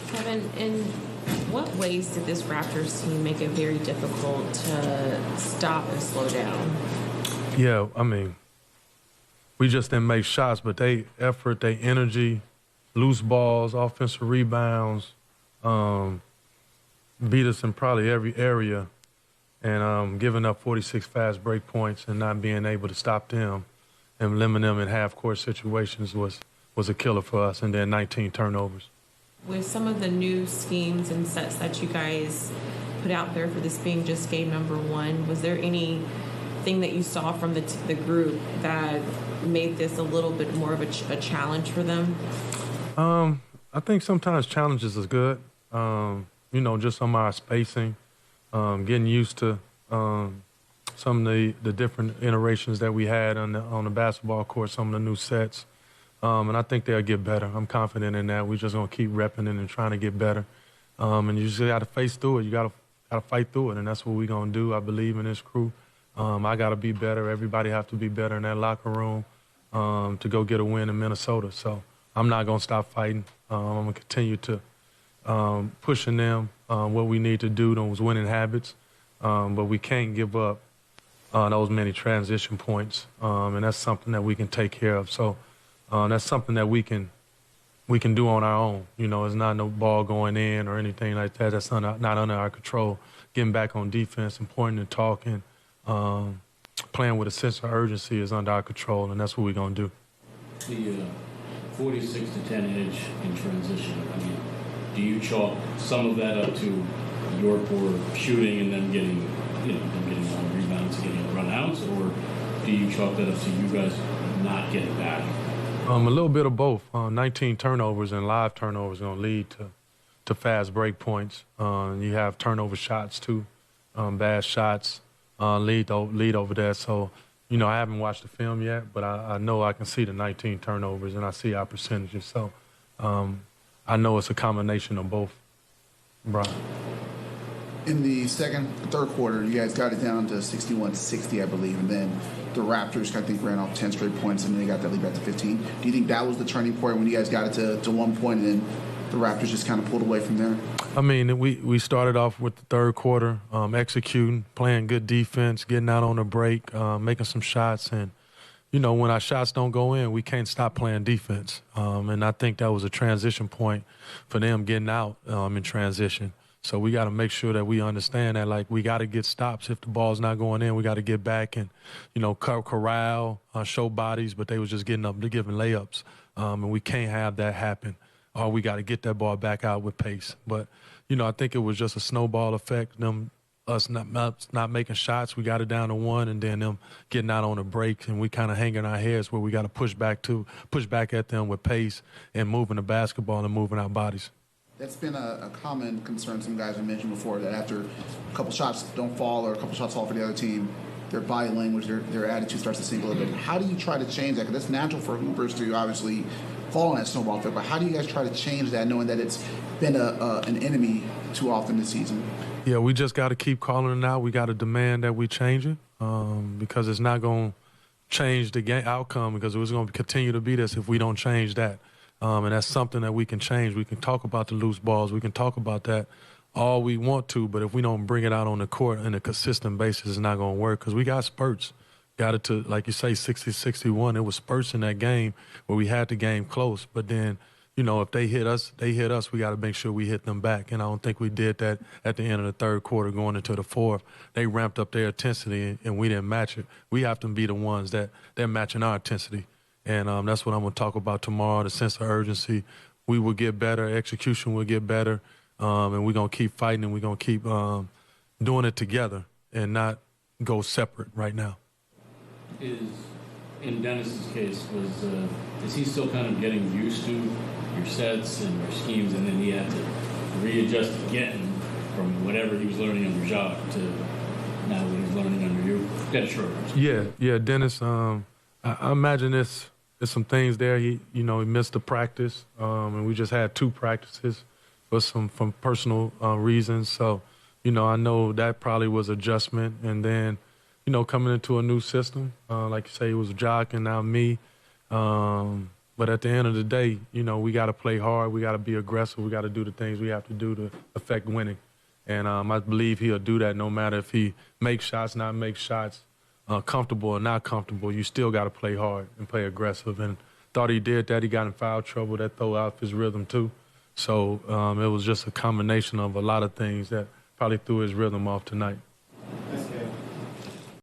Kevin, in what ways did this Raptors team make it very difficult to stop and slow down? Yeah, I mean, we just didn't make shots, but they effort, they energy, loose balls, offensive rebounds, beat us in probably every area, and giving up 46 fast break points and not being able to stop them and limiting them in half-court situations was a killer for us, and then 19 turnovers. With some of the new schemes and sets that you guys put out there for this being just game number one, was there anything that you saw from the group that made this a little bit more of a challenge for them? I think sometimes challenges is good. Just some of our spacing, getting used to some of the different iterations that we had on the basketball court, some of the new sets. And I think they'll get better. I'm confident in that. We're just going to keep repping it and trying to get better. And you just got to face through it. You got to fight through it, and that's what we're going to do. I believe in this crew. I got to be better. Everybody have to be better in that locker room to go get a win in Minnesota. So I'm not going to stop fighting. I'm going to continue to pushing them what we need to do, those winning habits. But we can't give up those many transition points, and that's something that we can take care of. So that's something that we can do on our own. It's not no ball going in or anything like that. That's not under our control. Getting back on defense, important and talking, playing with a sense of urgency is under our control, and that's what we're going to do. The 46 to 10 edge in transition, I mean, do you chalk some of that up to your poor shooting and then getting on rebounds, getting run-outs, or do you chalk that up to you guys not getting back? A little bit of both. 19 turnovers and live turnovers are going to lead to fast break points. You have turnover shots too, bad shots lead over there. So, I haven't watched the film yet, but I know I can see the 19 turnovers and I see our percentages. So I know it's a combination of both. Brian. In the third quarter, you guys got it down to 61-60, I believe, and then the Raptors, I think, ran off 10 straight points, and then they got that lead back to 15. Do you think that was the turning point when you guys got it to 1 point, and then the Raptors just kind of pulled away from there? I mean, we started off with the third quarter, executing, playing good defense, getting out on the break, making some shots, and when our shots don't go in, we can't stop playing defense. And I think that was a transition point for them getting out in transition. So we got to make sure that we understand that, like, we got to get stops. If the ball's not going in, we got to get back and, corral, show bodies, but they was just getting up, giving layups. And we can't have that happen. Or we got to get that ball back out with pace. But, I think it was just a snowball effect, us not making shots. We got it down to 1, and then them getting out on a break, and we kind of hanging our heads where we got to push back at them with pace and moving the basketball and moving our bodies. That's been a common concern some guys have mentioned before, that after a couple shots don't fall or a couple shots fall for the other team, their body language, their attitude starts to sink a little bit. How do you try to change that? Because that's natural for hoopers to obviously fall on that snowball effect, but how do you guys try to change that, knowing that it's been an enemy too often this season? Yeah, we just got to keep calling it out. We got to demand that we change it because it's not going to change the game outcome, because it's going to continue to be this if we don't change that. And that's something that we can change. We can talk about the loose balls. We can talk about that all we want to, but if we don't bring it out on the court on a consistent basis, it's not going to work, because we got spurts. Got it to, like you say, 60-61. It was spurts in that game where we had the game close. But then, if they hit us, we got to make sure we hit them back. And I don't think we did that at the end of the third quarter going into the fourth. They ramped up their intensity, and we didn't match it. We have to be the ones that they're matching our intensity. And that's what I'm going to talk about tomorrow, the sense of urgency. We will get better. Execution will get better. And we're going to keep fighting, and we're going to keep doing it together and not go separate right now. In Dennis's case, is he still kind of getting used to your sets and your schemes, and then he had to readjust again from whatever he was learning under Jacques to now what he's learning under you? Dennis Schroeder. Yeah, Dennis. I imagine there's some things there. He missed the practice, and we just had 2 practices, but from personal reasons. So, I know that probably was adjustment, and then. coming into a new system. Like you say, it was Jock and now me. But at the end of the day, we got to play hard. We got to be aggressive. We got to do the things we have to do to affect winning. And I believe he'll do that no matter if he makes shots, not make shots, comfortable or not comfortable. You still got to play hard and play aggressive. And thought he did that. He got in foul trouble. That threw off his rhythm, too. So it was just a combination of a lot of things that probably threw his rhythm off tonight.